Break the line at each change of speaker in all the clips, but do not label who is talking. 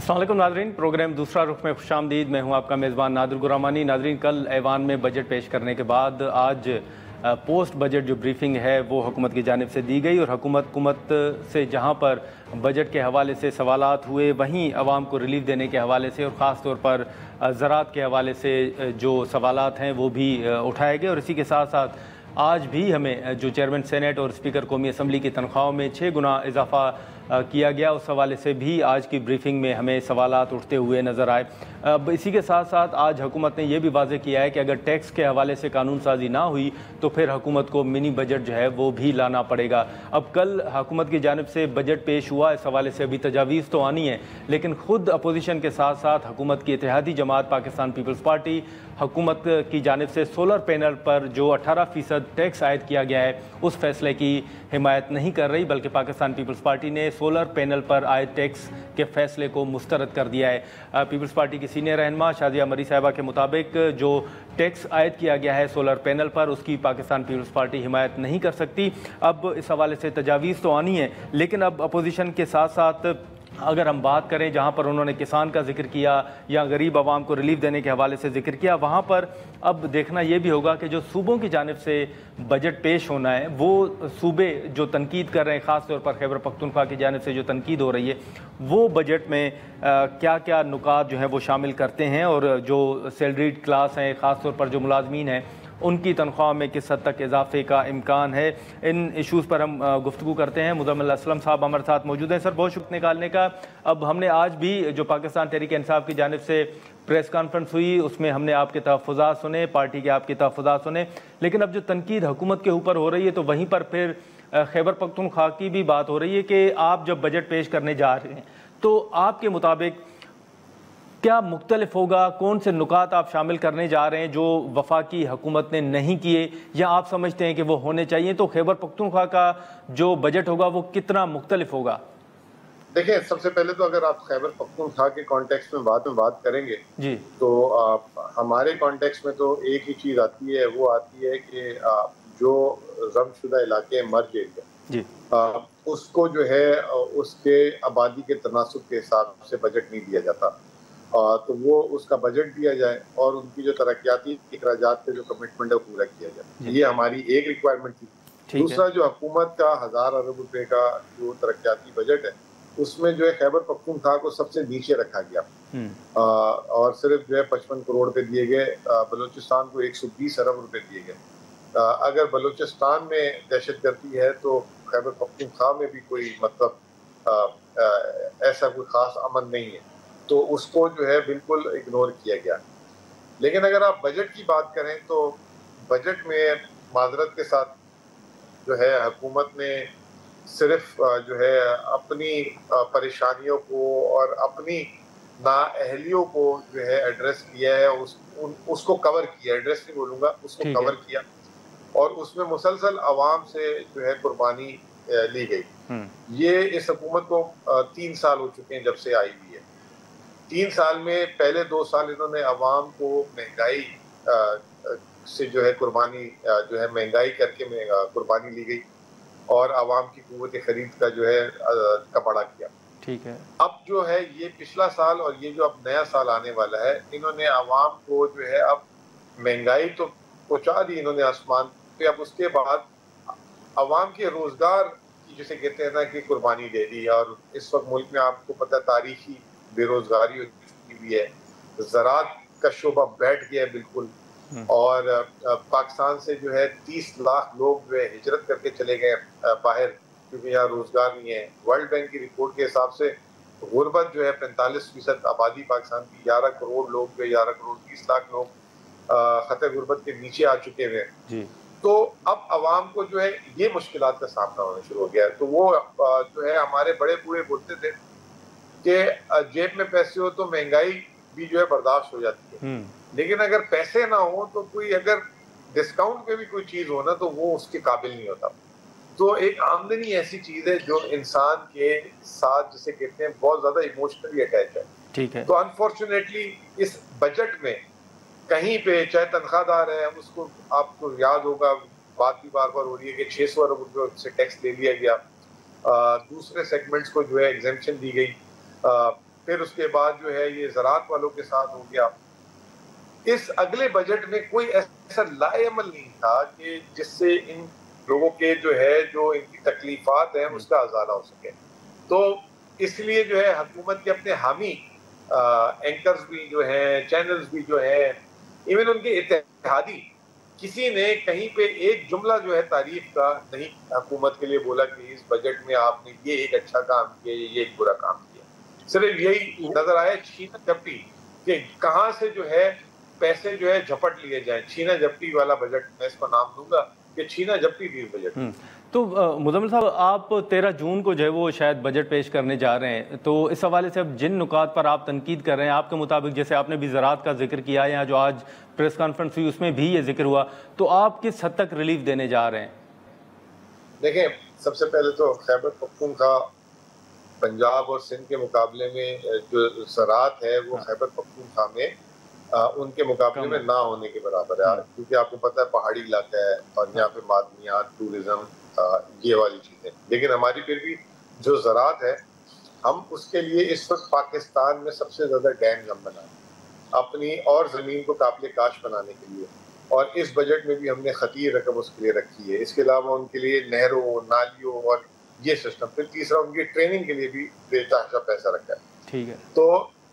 अस्सलाम वालेकुम Nadreen, programme दूसरा रुख में खुशामदीद। मैं हूं आपका मेज़बान नादिर गुरामानी। नादरीन, कल ऐवान में बजट पेश करने के बाद आज पोस्ट बजट जो ब्रीफिंग है वो हुकूमत की जानिब से दी गई और हुकूमत से जहां पर बजट के हवाले से सवालात हुए वहीं आवाम को रिलीफ देने के हवाले से और ख़ास तौर पर ज़राअत के हवाले से जो सवालात हैं वो भी उठाए गए। और इसी के साथ साथ आज भी हमें जो चेयरमैन सेनेट और स्पीकर कौमी असम्बली की तनख्वाहों में 6 गुना इजाफा किया गया, उस हवाले से भी आज की ब्रीफिंग में हमें सवालात उठते हुए नज़र आए। अब इसी के साथ साथ आज हुकूमत ने यह भी वाज़ेह किया है कि अगर टैक्स के हवाले से कानून साजी ना हुई तो फिर हुकूमत को मिनी बजट जो है वो भी लाना पड़ेगा। अब कल हुकूमत की जानिब से बजट पेश हुआ, इस हवाले से अभी तजावीज़ तो आनी है, लेकिन ख़ुद अपोजिशन के साथ साथ हुकूमत की इत्तेहादी जमात पाकिस्तान पीपल्स पार्टी हुकूमत की जानिब से सोलर पैनल पर जो 18% टैक्स आयद किया गया है उस फैसले की हिमायत नहीं कर रही, बल्कि पाकिस्तान पीपल्स पार्टी ने सोलर पैनल पर आयद टैक्स के फैसले को मुस्तरद कर दिया है। पीपल्स पार्टी की सीनियर रहनुमा शाजिया मरी साहिबा के मुताबिक जो टैक्स आयद किया गया है सोलर पैनल पर उसकी पाकिस्तान पीपल्स पार्टी हिमायत नहीं कर सकती। अब इस हवाले से तजावीज़ तो आनी है, लेकिन अब अपोजिशन के साथ साथ अगर हम बात करें जहां पर उन्होंने किसान का जिक्र किया या गरीब आवाम को रिलीफ देने के हवाले से जिक्र किया, वहां पर अब देखना यह भी होगा कि जो सूबों की जानिब से बजट पेश होना है वो सूबे जो तनकीद कर रहे हैं, ख़ास तौर पर खैबर पख्तूनख्वा की जानिब से जो तनकीद हो रही है वो बजट में क्या क्या नुकात जो हैं वो शामिल करते हैं और जो सैलरीड क्लास हैं, ख़ास तौर पर जो मुलाजमीन हैं उनकी तनख्वाह में किस हद तक इजाफे का इम्कान है। इन इशूज़ पर हम गुफ्तगू करते हैं। मुज़म्मिल असलम साहब हमारे साथ मौजूद हैं। सर, बहुत शुक्र निकालने का। अब हमने आज भी जो पाकिस्तान तहरीक इंसाफ की जानिब से प्रेस कॉन्फ्रेंस हुई उसमें हमने आपके तहफ़्फ़ुज़ात सुने, पार्टी के आपके तहफ़्फ़ुज़ात सुने, लेकिन अब जो तनकीद हुकूमत के ऊपर हो रही है तो वहीं पर फिर खैबर पख्तूनख्वा की भी बात हो रही है कि आप जब बजट पेश करने जा रहे हैं तो आपके मुताबिक क्या मुख्तलिफ होगा, कौन से नुकात आप शामिल करने जा रहे हैं जो वफाकी हुकूमत ने नहीं किए या आप समझते हैं कि वो होने चाहिए? तो खैबर पख्तूनख्वा का जो बजट होगा वो कितना मुख्तलिफ होगा?
देखिए, सबसे पहले तो अगर आप खैबर पख्तूनख्वा के कॉन्टेक्स्ट में बात करेंगे जी, तो हमारे कॉन्टेक्स्ट में तो एक ही चीज़ आती है, वो आती है कि जो ज़ब्त इलाके मर्ज एरिया जी, उसको जो है उसके आबादी के तनासुब के हिसाब से बजट नहीं दिया जाता, तो वो उसका बजट दिया जाए और उनकी जो तरक्याती अखराजात पे जो कमिटमेंट है वो पूरा किया जाए। ये हमारी एक रिक्वायरमेंट थी। दूसरा, जो हुकूमत का 1000 अरब रुपए का जो तरक्याती बजट है उसमें जो है खैबर पख्तूनख्वा को सबसे नीचे रखा गया और सिर्फ जो है 55 करोड़ पे दिए गए। बलूचिस्तान को 120 अरब रुपए दिए गए। अगर बलूचिस्तान में दहशतगर्दी है तो खैबर पख्तूनख्वा में भी कोई मतलब ऐसा कोई खास अमन नहीं है, तो उसको जो है बिल्कुल इग्नोर किया गया। लेकिन अगर आप बजट की बात करें तो बजट में माजरत के साथ जो है हुकूमत ने सिर्फ जो है अपनी परेशानियों को और अपनी नाअहलियों को जो है एड्रेस किया है, उसको कवर किया, एड्रेस नहीं बोलूँगा, उसको कवर किया और उसमें मुसलसल आवाम से जो है कुर्बानी ली गई। ये इस हुकूमत को 3 साल हो चुके हैं जब से आई हुई है। 3 साल में पहले 2 साल इन्होंने आवाम को महंगाई से जो है कुर्बानी जो है महंगाई करके कुर्बानी ली गई और आवाम की कुव्वत खरीद का जो है कपड़ा किया।
ठीक है। अब
जो है ये पिछला साल और ये जो अब नया साल आने वाला है, इन्होंने आवाम को जो है अब महंगाई तो पहुंचा दी इन्होंने आसमान पे, अब उसके बाद आवाम के रोजगार की जिसे कहते हैं ना कि कुर्बानी दे दी। और इस वक्त मुल्क में आपको पता तारीखी बेरोजगारी हो चुकी हुई है, ज़राअत का शोबा बैठ गया है बिल्कुल और पाकिस्तान से जो है 30 लाख लोग जो है हिजरत करके चले गए बाहर क्योंकि यहाँ रोजगार नहीं है। वर्ल्ड बैंक की रिपोर्ट के हिसाब से गुर्बत जो है 45% आबादी पाकिस्तान की 11 करोड़ लोग जो 11 करोड़ 30 लाख लोग खतरे गुर्बत के नीचे आ चुके हैं। तो अब आवाम को जो है ये मुश्किलात का सामना होना शुरू हो गया है। तो वो जो है हमारे बड़े बूढ़े बोलते थे कि जेब में पैसे हो तो महंगाई भी जो है बर्दाश्त हो जाती है, लेकिन अगर पैसे ना हो तो कोई अगर डिस्काउंट पे भी कोई चीज हो ना तो वो उसके काबिल नहीं होता। तो एक आमदनी ऐसी चीज है जो इंसान के साथ जिसे कहते हैं बहुत ज्यादा इमोशनली अटैच है।
ठीक है।
तो अनफॉर्चुनेटली इस बजट में कहीं पे चाहे तनख्वाहदार है, उसको आपको याद होगा बात भी बार बार हो रही है कि 600 अरब रुपये से टैक्स ले लिया गया, दूसरे सेगमेंट्स को जो है एग्जेम्पशन दी गई, फिर उसके बाद जो है ये ज़राअत वालों के साथ हो गया। इस अगले बजट में कोई ऐसा लाएअमल नहीं था कि जिससे इन लोगों के जो इनकी तकलीफात हैं उसका अजाला हो सके। तो इसलिए जो है हुकूमत के अपने हामी एंकर्स भी जो हैं, चैनल्स भी जो हैं, इवन उनके इत्तेहादी, किसी ने कहीं पे एक जुमला जो है तारीफ का नहीं हुकूमत के लिए बोला कि इस बजट में आपने ये एक अच्छा काम किया, ये एक बुरा काम किया। सिर्फ यही नजर आया छीना झपटी कि कहाँ से जो है पैसे जो है झपट लिए जाए। छीना झपटी वाला बजट मैं इसको नाम दूंगा कि छीना झपटी भी बजट।
तो मुज़म्मिल साहब, आप 13 जून को जो है वो शायद बजट पेश करने जा रहे हैं, तो इस हवाले से अब जिन नुकात पर आप तनकीद कर रहे हैं, आपके मुताबिक जैसे आपने भी ज़राअत का जिक्र किया है, यहाँ जो आज प्रेस कॉन्फ्रेंस हुई उसमें भी ये जिक्र हुआ, तो आप किस हद तक रिलीफ देने जा रहे हैं?
देखें, सबसे पहले तो खैबर पख्तूनख्वा पंजाब और सिंध के मुकाबले में जो ज़राअत है वो खैबर पख्तूनख्वा में उनके मुकाबले में ना होने के बराबर है, क्योंकि आपको पता है पहाड़ी इलाका है और यहाँ पे मादनियात, टूरिज्म, ये वाली चीजें। लेकिन हमारी फिर भी जो ज़राअत है, हम उसके लिए इस वक्त पाकिस्तान में सबसे ज्यादा डैम हम बनाए अपनी और जमीन को काबिल काश बनाने के लिए, और इस बजट में भी हमने खतीर रकम उसके लिए रखी है। इसके अलावा उनके लिए नहरों, नालियों और ये सिस्टम, फिर तीसरा उनकी ट्रेनिंग के लिए भी बेतहाशा पैसा रखा है।
ठीक है।
तो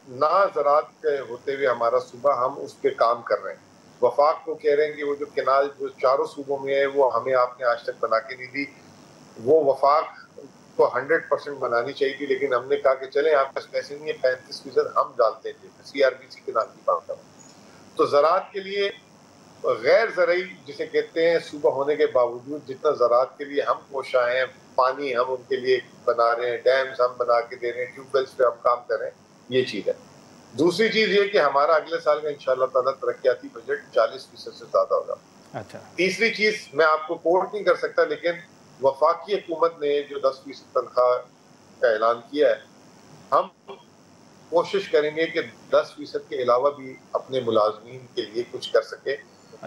ना ज़राअत के होते हुए हमारा सूबा, हम उस पर काम कर रहे हैं। वफाक को कह रहे हैं कि वो जो केनाल जो चारों सूबों में है वो हमें आपने आज तक बना के नहीं दी, वो वफाक को 100% बनानी चाहिए थी, लेकिन हमने कहा कि चले आपके पास पैसे नहीं है, 35% हम डालते थे, CRBC के नाम की बात कर। तो ज़राअत के लिए गैर ज़रई जिसे कहते हैं सूबा होने के बावजूद जितना ज़राअत के लिए हम कोशा हैं, पानी हम उनके लिए बना रहे हैं, डैम्स हम बना के दे रहे हैं, ट्यूबवेल्स पे हम काम कर रहे हैं, ये चीज़ है। दूसरी चीज़ ये कि हमारा अगले साल का इंशाअल्लाह ताला तरक्याती बजट 40% से ज़्यादा होगा।
अच्छा।
तीसरी चीज़ मैं आपको कोट नहीं कर सकता, लेकिन वफाकी हुकूमत ने जो 10% तनख्वाह का ऐलान किया है, हम कोशिश करेंगे कि 10% के अलावा भी अपने मुलाजमीन के लिए कुछ कर सके,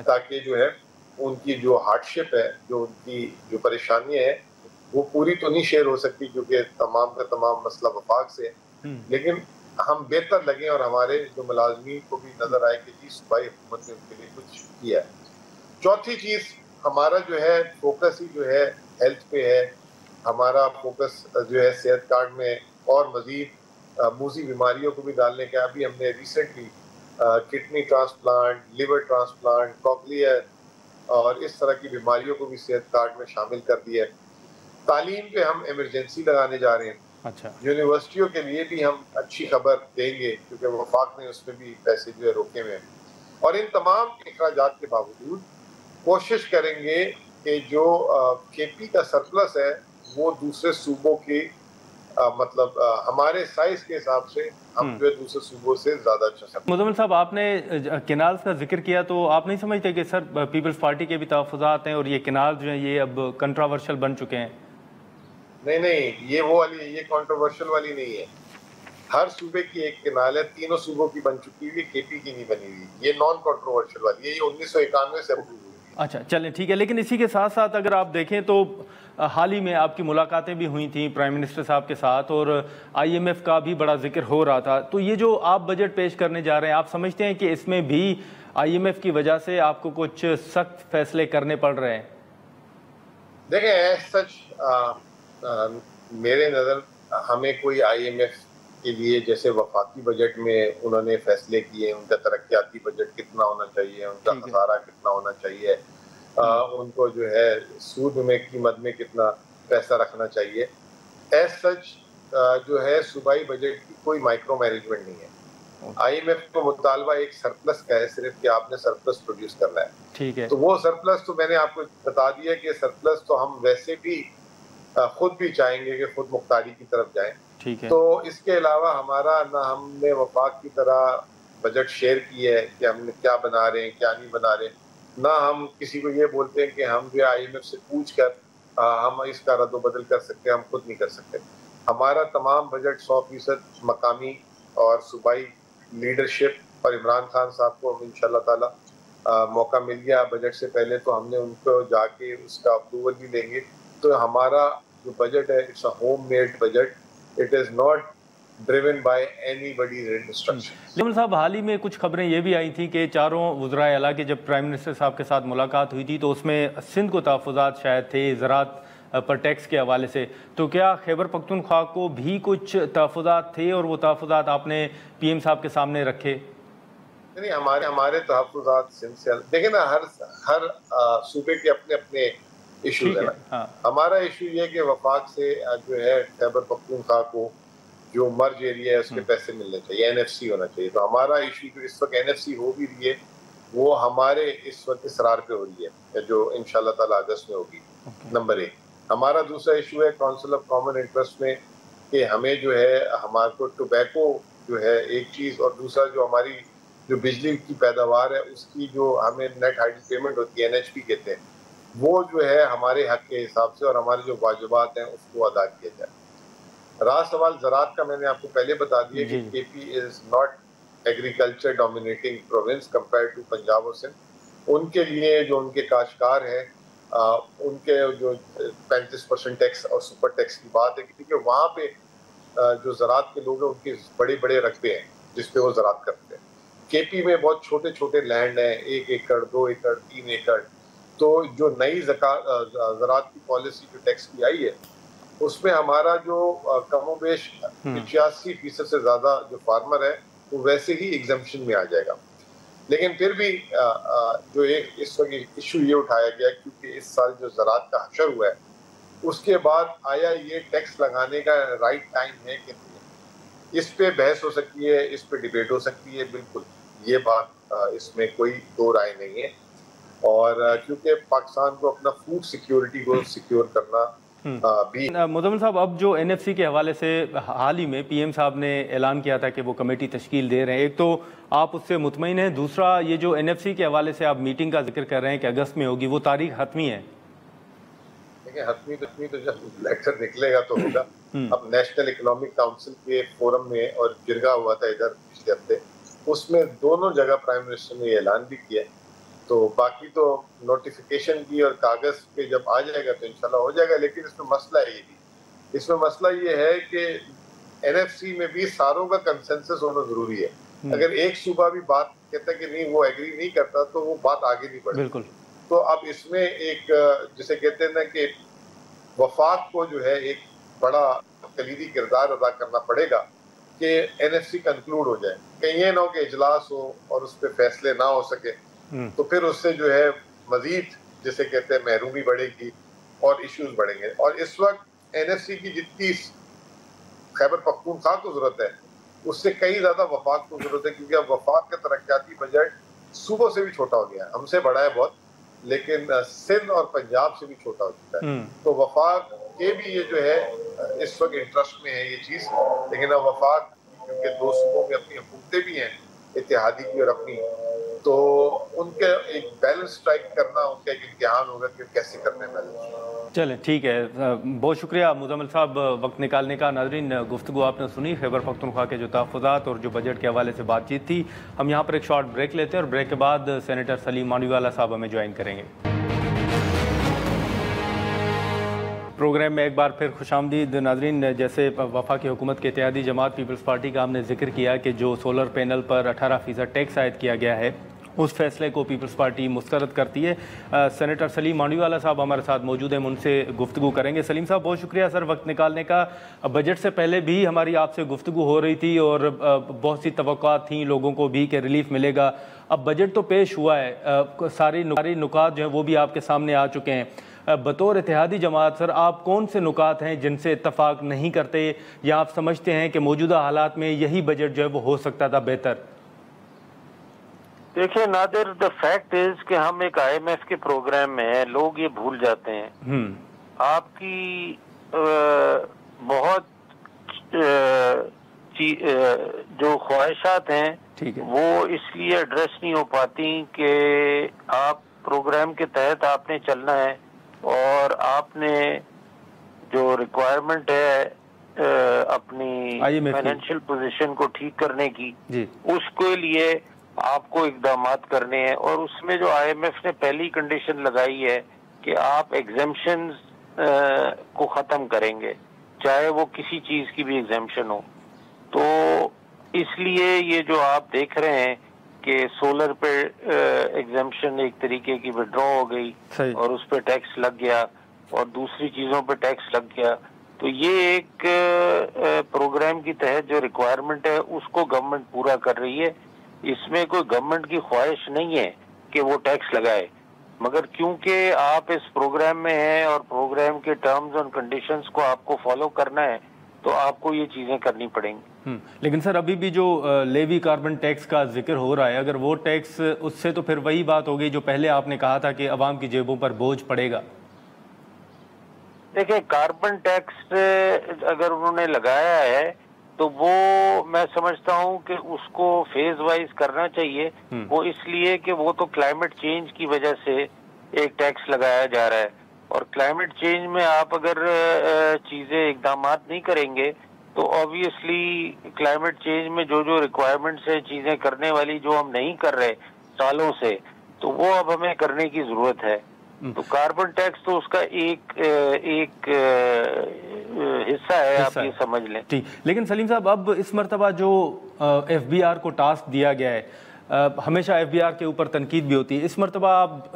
ताकि जो है उनकी जो हार्डशिप है, जो उनकी जो परेशानी है, वो पूरी तो नहीं शेयर हो सकती क्योंकि तमाम का तमाम मसला वफाक से, लेकिन हम बेहतर लगे और हमारे जो मुलाजमीन को भी नजर आए कि जी सूबाई हुकूमत ने उनके लिए कुछ किया है। चौथी चीज, हमारा जो है फोकस ही जो है हेल्थ पे है। हमारा फोकस जो है सेहत कार्ड में और मजीद मूजी बीमारियों को भी डालने का। अभी हमने recently kidney transplant, liver transplant, cochlear और इस तरह की बीमारियों को भी सेहत कार्ड में शामिल कर दिया है। तालीम पे हम इमरजेंसी लगाने जा रहे हैं।
अच्छा।
यूनिवर्सिटियों के लिए भी हम अच्छी खबर देंगे क्योंकि वफाक ने उसमें भी पैसे जो है रोके हुए हैं। और इन तमाम अखराजात के बावजूद कोशिश करेंगे कि जो KP का सरप्लस है वो दूसरे सूबों की मतलब हमारे साइज के हिसाब से हम जो है दूसरे सूबों से ज्यादा अच्छा।
मुज़म्मिल साहब, आपने केनाल्स का जिक्र किया, तो आप नहीं समझते कि सर पीपल्स पार्टी के भी तहफ़्फ़ुज़ात हैं और ये केनाल जो हैं ये अब कंट्रोवर्शियल बन चुके हैं?
नहीं, ये वो वाली, ये कंट्रोवर्शियल वाली नहीं है। हर सूबे की एक केनाल है, तीनों सूबों की बन चुकी हुई, KP की नहीं बनी हुई। ये नॉन कंट्रोवर्शियल वाली है, ये 1991 से अप्रूव हुई।
अच्छा, चलें ठीक है। लेकिन इसी के साथ साथ अगर आप देखें तो हाल ही में आपकी मुलाकातें भी हुई थी प्राइम मिनिस्टर साहब के साथ और IMF का भी बड़ा जिक्र हो रहा था। तो ये जो आप बजट पेश करने जा रहे हैं, आप समझते हैं कि इसमें भी IMF की वजह से आपको कुछ सख्त फैसले करने पड़ रहे हैं?
देखें, सच मेरे नज़र हमें कोई IMF के लिए जैसे वफाकी बजट में उन्होंने फैसले किए, उनका तरक्याती बजट कितना होना चाहिए, उनका खसारा कितना होना चाहिए, उनको जो है सूद में कीमत में कितना पैसा रखना चाहिए, एज सच जो है सूबाई बजट की कोई माइक्रो मैनेजमेंट नहीं है। IMF को मुतालबा एक सरप्लस का है, सिर्फ कि आपने सरप्लस प्रोड्यूस करना है।
ठीक है।
तो वो सरप्लस तो मैंने आपको बता दिया कि सरप्लस तो हम वैसे भी खुद भी चाहेंगे कि खुद मुख्तारी की तरफ जाएं।
ठीक है।
तो इसके अलावा हमारा ना हमने वफाक की तरह बजट शेयर किया है कि हमने क्या बना रहे हैं क्या नहीं बना रहे, ना हम किसी को ये बोलते हैं कि हम जो IMF से पूछ कर हम इसका रद्द बदल कर सकते हैं, हम खुद नहीं कर सकते। हमारा तमाम बजट 100% मकामी और सूबाई लीडरशिप और इमरान खान साहब को इंशाल्लाह ताला मौका मिल गया बजट से पहले, तो हमने उनको जाके उसका अप्रूवल भी लेंगे। तो हमारा जो बजट है, it's a home made budget, it is not driven by anybody's instructions.
Jameel साहब, हाल ही में कुछ खबरें ये भी आई थी कि चारों वज़राए आला के जब प्राइम मिनिस्टर साहब के साथ मुलाकात हुई थी तो उसमें सिंध को तहफ़्फ़ुज़ात शायद थे ज़राअत पर टैक्स के हवाले से, तो क्या खैबर पख्तूनख्वा को भी कुछ तहफ़्फ़ुज़ात थे और वो तहफ़्फ़ुज़ात आपने पीएम साहब के सामने रखे?
नहीं, हमारे तहफ़्फ़ुज़ात सिंध से, देखिए ना, हर सूबे के अपने अपने इशूज़ हैं।
हाँ।
हमारा इशू ये है कि वफाक से जो है खैबर पख्तूनख्वा को जो मर्ज एरिया है उसके पैसे मिलने चाहिए, एनएफसी होना चाहिए। तो हमारा इशू जो इस वक्त एनएफसी हो भी रही है वो हमारे इस वक्त इसरार पे हो रही है, जो इंशाल्लाह ताला अगस्त में होगी। नंबर 1। हमारा दूसरा इशू है काउंसिल ऑफ कॉमन इंटरेस्ट में कि हमें जो है हमारे को टोबैको जो है एक चीज़, और दूसरा जो हमारी जो बिजली की पैदावार है उसकी जो हमें नेट हाइड्रो पेमेंट होती है, एनएचपी कहते हैं, वो जो है हमारे हक के हिसाब से और हमारे जो वाजिबात हैं उसको अदा किया जाए। रहा सवाल ज़राअत का, मैंने आपको पहले बता दिया कि KP is not agriculture dominating province compare to Punjab और सिंध। उनके लिए जो उनके काश्तकार हैं उनके जो 35% टैक्स और सुपर टैक्स की बात है, क्योंकि वहाँ पे जो ज़राअत के लोग हैं उनके बड़े बड़े रकबे हैं जिसपे वो ज़राअत करते हैं। केपी में बहुत छोटे छोटे लैंड हैं, 1 एकड़ 2 एकड़ 3 एकड़। तो जो नई ज़राअत की पॉलिसी जो टैक्स की आई है उसमें हमारा जो कमोबेश 85% से ज्यादा जो फार्मर है वो वैसे ही एग्जम्पशन में आ जाएगा। लेकिन फिर भी जो एक इस वक्त इशू ये उठाया गया क्योंकि इस साल जो ज़राअत का हशर हुआ है उसके बाद आया ये टैक्स लगाने का राइट टाइम है कि नहीं। इस पे बहस हो सकती है, इस पे डिबेट हो सकती है, बिल्कुल ये बात इसमें कोई दो राय नहीं है। और क्योंकि पाकिस्तान को अपना फूड सिक्योरिटी को सिक्योर करना भी।
मुज़म्मिल साहब, अब जो एनएफसी के हवाले से हाल ही में पीएम साहब ने ऐलान किया था कि वो कमेटी तश्कील दे रहे हैं, एक तो आप उससे मुतमईन हैं, दूसरा ये जो एनएफसी के हवाले से आप मीटिंग का जिक्र कर रहे हैं कि अगस्त में होगी, वो तारीख हतमी है?
देखिए, हतमी तो जब लेक्चर निकलेगा तो होगा। अब नेशनल इकोनॉमिक काउंसिल के फोरम में और जिरगा हुआ था इधर पिछले हफ्ते, उसमें दोनों जगह प्राइम मिनिस्टर ने ऐलान भी किया। तो बाकी तो नोटिफिकेशन की और कागज पे जब आ जाएगा तो इंशाल्लाह हो जाएगा। लेकिन इसमें मसला ये है कि एनएफसी में भी सारों का कंसेंसस होना जरूरी है। अगर एक सूबा भी बात कहता है कि नहीं, वो एग्री नहीं करता, तो वो बात आगे नहीं बढ़ेगी।
बिल्कुल।
तो अब इसमें एक जिसे कहते हैं ना कि वफाक को जो है एक बड़ा कलीदी किरदार अदा करना पड़ेगा कि एनएफसी कंक्लूड हो जाए। कहीं ये ना हो कि इजलास हो और उस पर फैसले ना हो सके, तो फिर उससे जो है मजीद जिसे कहते हैं महरूमी बढ़ेगी और इश्यूज बढ़ेंगे। और इस वक्त एनएफसी की जितनी खैबर पख्तूनख्वा को जरूरत है उससे कई ज्यादा वफाक को जरूरत है, क्योंकि अब वफाक का तरक्याती बजट सूबों से भी छोटा हो गया है। हमसे बड़ा है बहुत, लेकिन सिंध और पंजाब से भी छोटा हो चुका है। तो वफाक के भी ये जो है इस वक्त इंटरेस्ट में है ये चीज। लेकिन अब वफाक क्योंकि दो सूबों में अपनी हुकूमतें भी हैं, इत्तेहादी की और अपनी, तो उनके एक बैलेंस स्ट्राइक करना उनका एक इम्तिहान होगा कि कैसे करने बैलेंस।
चलें, ठीक है, बहुत शुक्रिया मुज़म्मिल साहब वक्त निकालने का। नाज़रीन, गुफ्तगू आपने सुनी खैबर पख्तूनख्वा के जो तहफ़्फ़ुज़ात और जो बजट के हवाले से बातचीत थी। हम यहाँ पर एक शॉर्ट ब्रेक लेते हैं और ब्रेक के बाद सेनेटर सलीम मांडवीवाला साहब हमें ज्वाइन करेंगे। प्रोग्राम में एक बार फिर खुशामदीद। नाज़रीन, जैसे वफाकी हुकूमत के इत्तेहादी जमात पीपल्स पार्टी का हमने जिक्र किया कि जो सोलर पैनल पर 18% टैक्स आयद किया गया है उस फैसले को पीपल्स पार्टी मुस्तरद करती है। सेनेटर सलीम मांडवीवाला साहब हमारे साथ मौजूद हैं, उनसे गुफ्तगू करेंगे। सलीम साहब, बहुत शुक्रिया सर वक्त निकालने का। बजट से पहले भी हमारी आपसे गुफ्तगू हो रही थी और बहुत सी तवक्कुआत थी लोगों को भी कि रिलीफ मिलेगा। अब बजट तो पेश हुआ है, सारी नुकात जो हैं वो भी आपके सामने आ चुके हैं। बतौर इत्तेहादी जमात सर, आप कौन से नुकात हैं जिनसे इत्तफाक नहीं करते या आप समझते हैं कि मौजूदा हालात में यही बजट जो है वो हो सकता था बेहतर?
देखिए नादिर, द फैक्ट इज कि हम एक आईएमएफ के प्रोग्राम में हैं, लोग ये भूल जाते हैं। आपकी बहुत जो ख्वाहिशात हैं वो इसलिए एड्रेस नहीं हो पाती कि आप प्रोग्राम के तहत आपने चलना है और आपने जो रिक्वायरमेंट है अपनी फाइनेंशियल पोजीशन को ठीक करने की, उसके लिए आपको इकदामात करने हैं। और उसमें जो आईएमएफ ने पहली कंडीशन लगाई है कि आप एग्जेम्पशंस को ख़त्म करेंगे, चाहे वो किसी चीज़ की भी एग्जेम्पशन हो। तो इसलिए ये जो आप देख रहे हैं कि सोलर पे एग्जेम्पशन एक तरीके की विड्रॉ हो गई और उस पे टैक्स लग गया और दूसरी चीजों पे टैक्स लग गया, तो ये एक प्रोग्राम की तहत जो रिक्वायरमेंट है उसको गवर्नमेंट पूरा कर रही है। इसमें कोई गवर्नमेंट की ख्वाहिश नहीं है कि वो टैक्स लगाए, मगर क्योंकि आप इस प्रोग्राम में हैं और प्रोग्राम के टर्म्स और कंडीशंस को आपको फॉलो करना है तो आपको ये चीजें करनी पड़ेंगी।
लेकिन सर अभी भी जो लेवी कार्बन टैक्स का जिक्र हो रहा है, अगर वो टैक्स, उससे तो फिर वही बात हो गई जो पहले आपने कहा था कि अवाम की जेबों पर बोझ पड़ेगा।
देखिए, कार्बन टैक्स अगर उन्होंने लगाया है तो वो मैं समझता हूँ कि उसको फेज वाइज करना चाहिए। वो इसलिए कि वो तो क्लाइमेट चेंज की वजह से एक टैक्स लगाया जा रहा है और क्लाइमेट चेंज में आप अगर चीजें इकदामात नहीं करेंगे तो ऑब्वियसली क्लाइमेट चेंज में जो जो रिक्वायरमेंट्स है चीजें करने वाली जो हम नहीं कर रहे सालों से, तो वो अब हमें करने की जरूरत है। तो कार्बन टैक्स तो उसका एक हिस्सा है, आप ये समझ लें।
ठीक, लेकिन सलीम साहब अब इस मर्तबा जो FBR को टास्क दिया गया है, हमेशा FBR के ऊपर तनकीद भी होती है, इस मर्तबा आप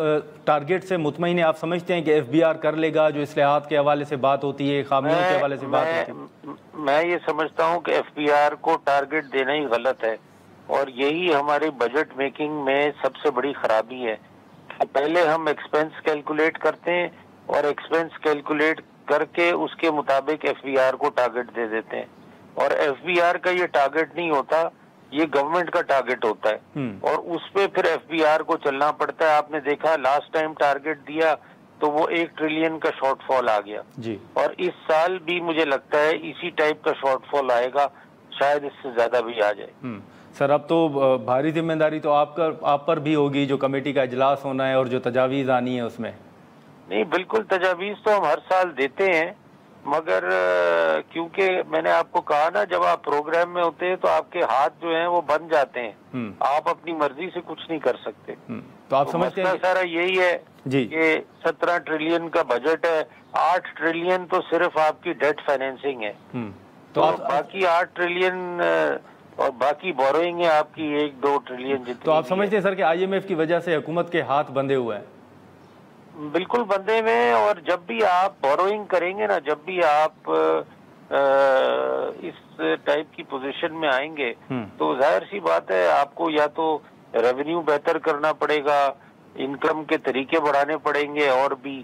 टारगेट से मुतमईन हैं? आप समझते हैं कि FBR कर लेगा? जो इस्लाहात के हवाले से बात होती है, खामियों के हवाले से बात होती है,
मैं ये समझता हूँ कि FBR को टारगेट देना ही गलत है और यही हमारे बजट मेकिंग में सबसे बड़ी खराबी है। पहले हम एक्सपेंस कैलकुलेट करते हैं और एक्सपेंस कैलकुलेट करके उसके मुताबिक FBR को टारगेट दे देते हैं और FBR का ये टारगेट नहीं होता, ये गवर्नमेंट का टारगेट होता है और उस पे फिर FBR को चलना पड़ता है। आपने देखा लास्ट टाइम टारगेट दिया तो वो 1 ट्रिलियन का शॉर्टफॉल आ गया जी। और इस साल भी मुझे लगता है इसी टाइप का शॉर्टफॉल आएगा, शायद इससे ज्यादा भी आ जाए।
सर अब तो भारी जिम्मेदारी तो आप पर भी होगी, जो कमेटी का इजलास होना है और जो तजावीज़ आनी है उसमें।
नहीं, बिल्कुल तजावीज़ तो हम हर साल देते हैं, मगर क्योंकि मैंने आपको कहा ना, जब आप प्रोग्राम में होते हैं तो आपके हाथ जो हैं वो बन जाते हैं, आप अपनी मर्जी से कुछ नहीं कर सकते।
तो आप समझते हैं
सारा यही है जी कि 17 ट्रिलियन का बजट है, 8 ट्रिलियन तो सिर्फ आपकी डेट फाइनेंसिंग है, तो बाकी 8 ट्रिलियन और बाकी बोरोइंग है आपकी 1-2 ट्रिलियन जितनी।
तो आप समझते हैं सर कि IMF की वजह से हुकूमत के हाथ बंधे हुए हैं?
बिल्कुल बंधे हुए हैं और जब भी आप बोरोइंग करेंगे ना, जब भी आप इस टाइप की पोजीशन में आएंगे तो जाहिर सी बात है आपको या तो रेवेन्यू बेहतर करना पड़ेगा, इनकम के तरीके बढ़ाने पड़ेंगे और भी,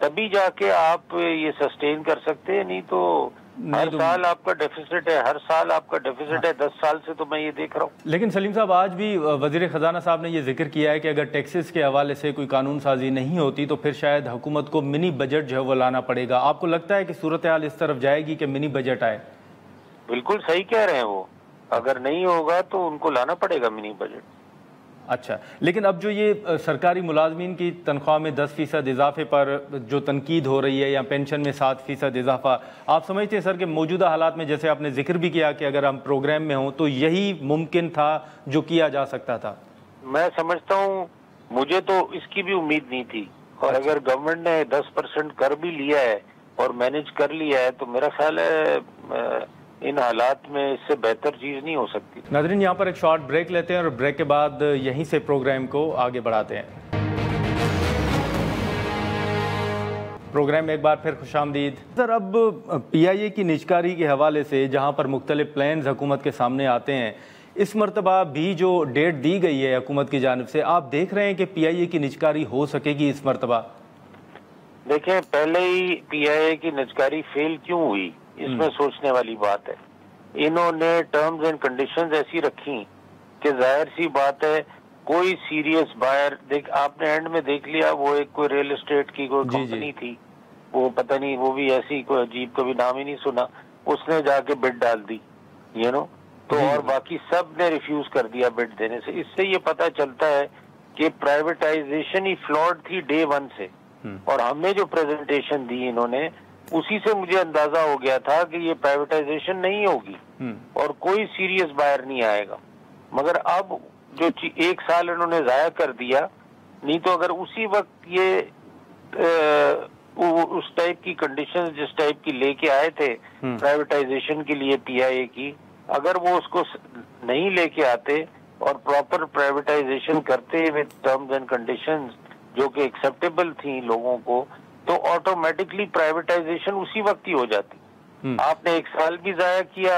तभी जाके आप ये सस्टेन कर सकते हैं। नहीं तो हर साल आपका डेफिसिट है, हर साल आपका डेफिसिट है, 10 साल से तो मैं ये देख रहा हूँ।
लेकिन सलीम साहब आज भी वजीर खजाना साहब ने ये जिक्र किया है कि अगर टैक्सेस के हवाले से कोई कानून साजी नहीं होती तो फिर शायद हुकूमत को मिनी बजट जो है वो लाना पड़ेगा। आपको लगता है कि सूरत हाल इस तरफ जाएगी कि मिनी बजट आए?
बिल्कुल सही कह रहे हैं वो, अगर नहीं होगा तो उनको लाना पड़ेगा मिनी बजट।
अच्छा, लेकिन अब जो ये सरकारी मुलाजमीन की तनख्वाह में 10% इजाफे पर जो तनकीद हो रही है या पेंशन में 7% इजाफा, आप समझते हैं सर कि मौजूदा हालात में, जैसे आपने जिक्र भी किया कि अगर हम प्रोग्राम में हों तो यही मुमकिन था जो किया जा सकता था?
मैं समझता हूँ, मुझे तो इसकी भी उम्मीद नहीं थी और अगर गवर्नमेंट ने 10% कर भी लिया है और मैनेज कर लिया है तो मेरा ख्याल है इन हालात में इससे बेहतर चीज नहीं हो सकती।
नाज़रीन, यहाँ पर एक शॉर्ट ब्रेक लेते हैं और ब्रेक के बाद यहीं से प्रोग्राम को आगे बढ़ाते हैं। प्रोग्राम में एक बार फिर खुशामदीद। सर अब PIA की निजकारी के हवाले से जहाँ पर मुख्तलिफ प्लान्स हुकूमत के सामने आते हैं, इस मरतबा भी जो डेट दी गई है हुकूमत की जानिब से, आप देख रहे हैं कि PIA की निजकारी हो सकेगी इस मरतबा?
देखें, पहले ही PIA की निजकारी फेल क्यों हुई, इसमें सोचने वाली बात है। इन्होंने टर्म्स एंड कंडीशंस ऐसी रखी कि जाहिर सी बात है कोई सीरियस बायर, आपने एंड में देख लिया, वो एक कोई रियल एस्टेट की कोई कंपनी थी, वो पता नहीं, वो भी ऐसी कोई अजीब, कभी नाम ही नहीं सुना, उसने जाके बिड डाल दी, तो और बाकी सब ने रिफ्यूज कर दिया बिड देने से। इससे ये पता चलता है कि प्राइवेटाइजेशन ही फ्लॉड थी डे 1 से। और हमें जो प्रेजेंटेशन दी इन्होंने, उसी से मुझे अंदाजा हो गया था कि ये प्राइवेटाइजेशन नहीं होगी और कोई सीरियस बायर नहीं आएगा। मगर अब जो 1 साल इन्होंने जाया कर दिया, नहीं तो अगर उसी वक्त ये उस टाइप की कंडीशंस जिस टाइप की लेके आए थे प्राइवेटाइजेशन के लिए PIA की, अगर वो उसको नहीं लेके आते और प्रॉपर प्राइवेटाइजेशन करते विद टर्म्स एंड कंडीशंस जो कि एक्सेप्टेबल थी लोगों को, तो ऑटोमेटिकली प्राइवेटाइजेशन उसी वक्त ही हो जाती। आपने 1 साल भी जाया किया,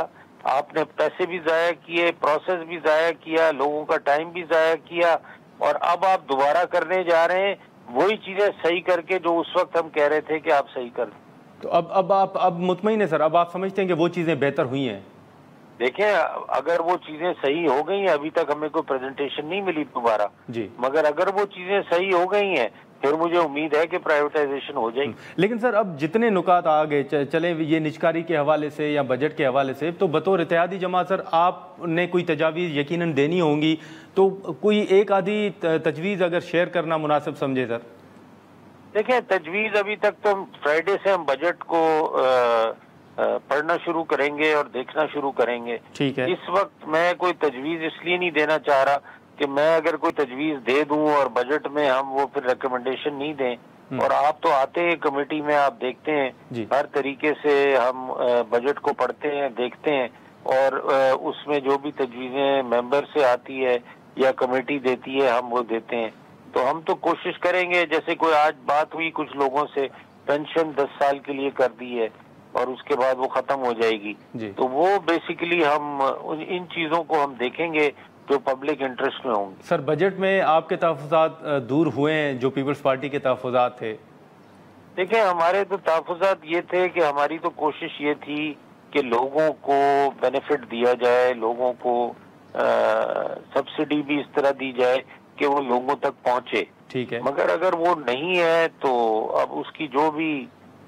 आपने पैसे भी जाया किए, प्रोसेस भी जाया किया, लोगों का टाइम भी जाया किया, और अब आप दोबारा करने जा रहे हैं वही चीजें सही करके जो उस वक्त हम कह रहे थे कि आप सही कर।
तो अब मुतमईन है सर, अब आप समझते हैं कि वो चीजें बेहतर हुई हैं?
देखें, अगर वो चीजें सही हो गई हैं, अभी तक हमें कोई प्रेजेंटेशन नहीं मिली दोबारा जी, मगर अगर वो चीजें सही हो गई हैं फिर मुझे उम्मीद है कि प्राइवेटाइजेशन हो जाएगी।
लेकिन सर अब जितने नुकात आ गए, चले ये निजकारी के हवाले से या बजट के हवाले से, तो बतौर इत्तेहादी जमात सर आपने कोई तजावीज़ यकीनन देनी होंगी, तो कोई एक आधी तजवीज़ अगर शेयर करना मुनासिब समझे सर?
देखें, तजवीज़ अभी तक तो फ्राइडे से हम बजट को पढ़ना शुरू करेंगे और देखना शुरू करेंगे।
ठीक है।
इस वक्त मैं कोई तजवीज़ इसलिए नहीं देना चाह रहा कि मैं अगर कोई तजवीज़ दे दूं और बजट में हम वो फिर रिकमेंडेशन नहीं दें। और आप तो आते हैं कमेटी में, आप देखते हैं हर तरीके से हम बजट को पढ़ते हैं, देखते हैं, और उसमें जो भी तजवीज़ें मेंबर से आती है या कमेटी देती है हम वो देते हैं। तो हम तो कोशिश करेंगे, जैसे कोई आज बात हुई कुछ लोगों से, पेंशन 10 साल के लिए कर दी है और उसके बाद वो खत्म हो जाएगी, तो वो बेसिकली हम इन चीजों को हम देखेंगे जो पब्लिक इंटरेस्ट में होंगे।
सर बजट में आपके तहफ़्फ़ुज़ात दूर हुए हैं जो पीपल्स पार्टी के तहफ़्फ़ुज़ात थे?
देखिए, हमारे तो तहफ़्फ़ुज़ात ये थे कि हमारी तो कोशिश ये थी कि लोगों को बेनिफिट दिया जाए, लोगों को सब्सिडी भी इस तरह दी जाए कि वो लोगों तक पहुंचे।
ठीक है।
मगर अगर वो नहीं है तो अब उसकी जो भी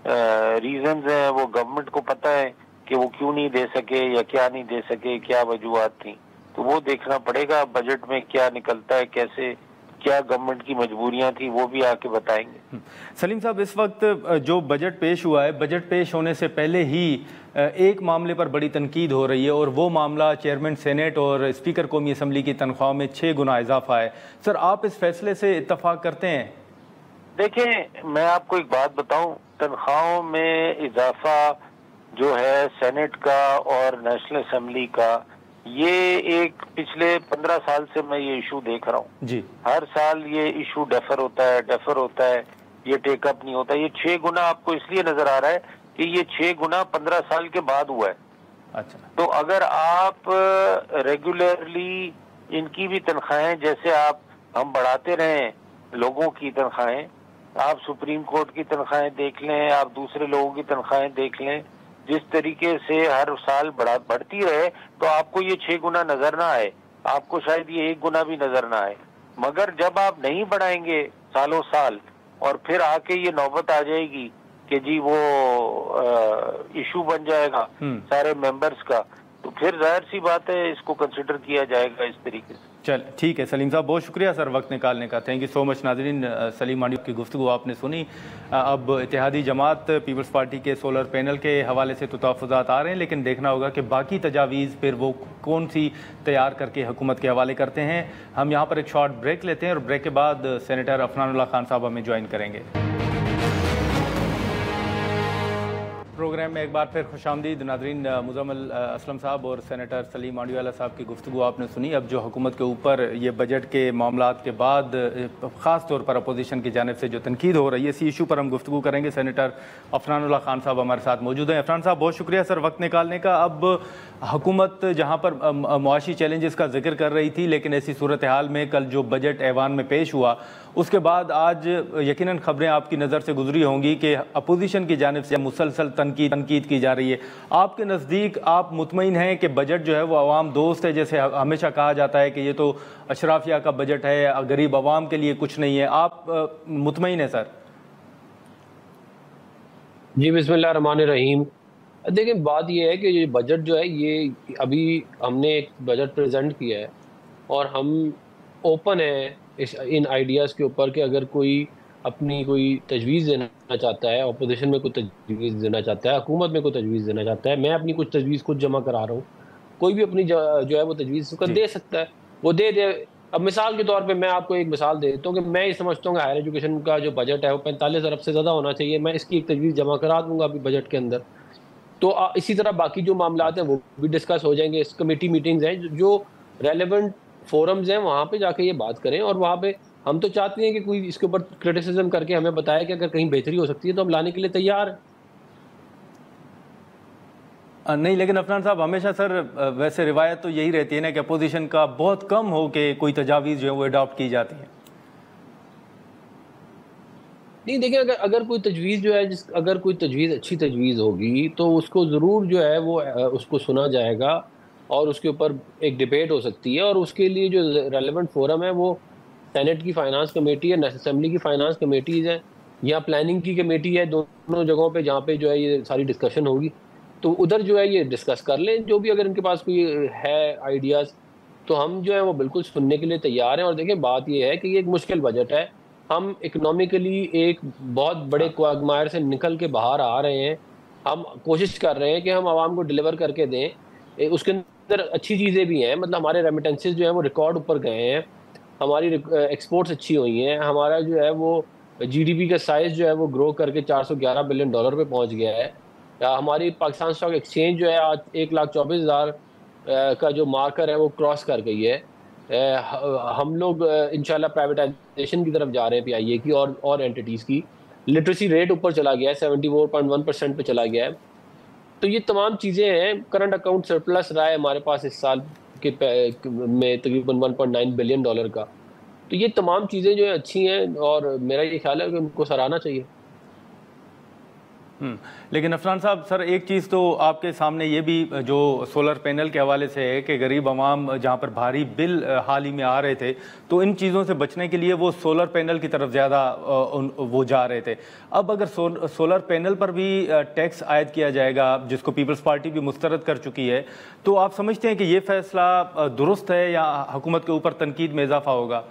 रीजंस हैं वो गवर्नमेंट को पता है कि वो क्यों नहीं दे सके या क्या नहीं दे सके, क्या वजूहात थी, तो वो देखना पड़ेगा बजट में क्या निकलता है, कैसे क्या गवर्नमेंट की मजबूरियां थी वो भी आके बताएंगे।
सलीम साहब, इस वक्त जो बजट पेश हुआ है, बजट पेश होने से पहले ही एक मामले पर बड़ी तनकीद हो रही है और वो मामला चेयरमैन सेनेट और स्पीकर कौमी असम्बली की तनख्वाह में 6 गुना इजाफा है। सर आप इस फैसले से इत्तफाक करते हैं?
देखें, मैं आपको एक बात बताऊं, तनख्वाहों में इजाफा जो है सेनेट का और नेशनल असम्बली का, ये एक पिछले 15 साल से मैं ये इशू देख रहा हूँ जी। हर साल ये इशू डेफर होता है, ये टेकअप नहीं होता। ये 6 गुना आपको इसलिए नजर आ रहा है कि ये 6 गुना 15 साल के बाद हुआ है।
अच्छा।
तो अगर आप रेगुलरली इनकी भी तनख्वाहें, जैसे हम बढ़ाते रहें लोगों की तनख्वाहें, आप सुप्रीम कोर्ट की तनख्वाहें देख लें, आप दूसरे लोगों की तनख्वाहें देख लें, जिस तरीके से हर साल बढ़ती रहे तो आपको ये 6 गुना नजर ना आए, आपको शायद ये 1 गुना भी नजर ना आए। मगर जब आप नहीं बढ़ाएंगे सालों साल और फिर आके ये नौबत आ जाएगी कि जी वो इशू बन जाएगा सारे मेंबर्स का, तो फिर जाहिर सी बात है इसको कंसिडर किया जाएगा इस तरीके से।
चल ठीक है सलीम साहब, बहुत शुक्रिया सर वक्त निकालने का। Thank you so much. नाज़रीन, सलीम मांडी की गुफ्तगू आपने सुनी। अब इत्तेहादी जमात पीपल्स पार्टी के सोलर पैनल के हवाले से तो तहफ़्फ़ुज़ात आ रहे हैं, लेकिन देखना होगा कि बाकी तजावीज़ फिर वो कौन सी तैयार करके हुकूमत के हवाले करते हैं। हम यहाँ पर एक शॉर्ट ब्रेक लेते हैं और ब्रेक के बाद सेनेटर अफनानुल्लाह खान साहब हमें ज्वाइन करेंगे। प्रोग्राम में एक बार फिर खुशामदीद। नाज़रीन, मुज़म्मिल असलम साहब और सेनेटर सलीम मांडीवाला साहब की गुफ्तगू आपने सुनी। अब जो हुकूमत के ऊपर ये बजट के मामलात के बाद ख़ास तौर पर अपोजिशन की जानिब से जो तनकीद हो रही है, इसी इशू पर हम गुफ्तगू करेंगे। सेनेटर अफनानुल्लाह खान साहब हमारे साथ मौजूद हैं। अफनान साहब, बहुत शुक्रिया सर वक्त निकालने का। अब हुकूमत जहाँ पर मुआशी चैलेंजेस का जिक्र कर रही थी, लेकिन ऐसी सूरत हाल में कल जो बजट ऐवान में पेश हुआ उसके बाद आज यकीनन खबरें आपकी नज़र से गुजरी होंगी कि अपोजिशन की जानिब से मुसलसल तनकीद की जा रही है। आपके नज़दीक आप मुतमईन हैं कि बजट जो है वो अवाम दोस्त है? जैसे हमेशा कहा जाता है कि ये तो अशराफिया का बजट है, गरीब अवाम के लिए कुछ नहीं है। आप मुतमईन हैं सर?
जी, बिस्मिल्लाह रहमान रहीम। देखिए, बात ये है कि ये बजट जो है ये अभी हमने एक बजट प्रेजेंट किया है और हम ओपन है इन आइडियाज़ के ऊपर कि अगर कोई अपनी कोई तजवीज़ देना चाहता है, अपोजिशन में कोई तजवीज़ देना चाहता है, हुकूमत में कोई तजवीज़ देना चाहता है, मैं अपनी कुछ तजवीज़ खुद जमा करा रहा हूँ, कोई भी अपनी जो है वो तजवीज़ दे सकता है, वो दे दे। अब मिसाल के तौर पे मैं आपको एक मिसाल दे देता हूँ कि मैं ये समझता हूँ कि हायर एजुकेशन का जो बजट है वो 45 अरब से ज़्यादा होना चाहिए, मैं इसकी एक तजवीज़ जमा करा दूँगा अभी बजट के अंदर। तो इसी तरह बाकी जो मामला हैं वो भी डिस्कस हो जाएंगे। इस कमेटी मीटिंग्स हैं जो रेलेवेंट फोरम्स हैं, वहाँ पे जाके ये बात करें, और वहाँ पे हम तो चाहते हैं कि कोई इसके ऊपर क्रिटिसिज्म करके हमें बताए कि अगर कहीं बेहतरी हो सकती है तो हम लाने के लिए तैयार हैं।
नहीं, लेकिन अफनान साहब हमेशा सर वैसे रिवायत तो यही रहती है ना कि अपोजिशन का बहुत कम हो के कोई तजावीज़ जो है वो अडॉप्ट की जाती हैं।
नहीं देखिए, अगर कोई तजवीज़ जो है अगर कोई तजवीज़ अच्छी तजवीज़ होगी तो उसको ज़रूर जो है वो उसको सुना जाएगा और उसके ऊपर एक डिबेट हो सकती है, और उसके लिए जो रेलेवेंट फोरम है वो सेनेट की फाइनेंस कमेटी है, नेशनल असेंबली की फाइनेंस कमेटीज़ है, या प्लानिंग की कमेटी है, दोनों जगहों पे जहाँ पे जो है ये सारी डिस्कशन होगी। तो उधर जो है ये डिस्कस कर लें, जो भी अगर इनके पास कोई है आइडियाज़, तो हम जो है वो बिल्कुल सुनने के लिए तैयार हैं। और देखिए बात ये है कि ये एक मुश्किल बजट है, हम इकोनॉमिकली एक बहुत बड़े क्वागमायर से निकल के बाहर आ रहे हैं। हम कोशिश कर रहे हैं कि हम आवाम को डिलीवर करके दें। उसके अंदर अच्छी चीज़ें भी हैं, मतलब हमारे रेमिटेंसेस जो हैं वो रिकॉर्ड ऊपर गए हैं, हमारी एक्सपोर्ट्स अच्छी हुई हैं, हमारा जो है वो जीडीपी का साइज़ जो है वो ग्रो करके $411 बिलियन पे पहुंच गया है। हमारी पाकिस्तान स्टॉक एक्सचेंज जो है आज 1,24,000 का जो मार्कर है वो क्रॉस कर गई है। हम लोग इंशाल्लाह प्राइवेटाइजेशन की तरफ जा रहे हैं पीआईए की और एंटिटीज़ की। लिटरेसी रेट ऊपर चला गया है, 74.1% पे चला गया है। तो ये तमाम चीज़ें हैं। करंट अकाउंट सरप्लस रहा है हमारे पास इस साल के में तकरीबन $1.9 बिलियन का। तो ये तमाम चीज़ें जो है अच्छी हैं, और मेरा ये ख्याल है कि उनको सराहना चाहिए।
लेकिन अफनान साहब, सर एक चीज़ तो आपके सामने ये भी जो सोलर पैनल के हवाले से है कि गरीब आवाम जहाँ पर भारी बिल हाल ही में आ रहे थे, तो इन चीज़ों से बचने के लिए वो सोलर पैनल की तरफ ज़्यादा वो जा रहे थे। अब अगर सोलर पैनल पर भी टैक्स आयद किया जाएगा, जिसको पीपल्स पार्टी भी मुस्तरद कर चुकी है, तो आप समझते हैं कि ये फैसला दुरुस्त है या हुकूमत के ऊपर तनकीद में इजाफा होगा?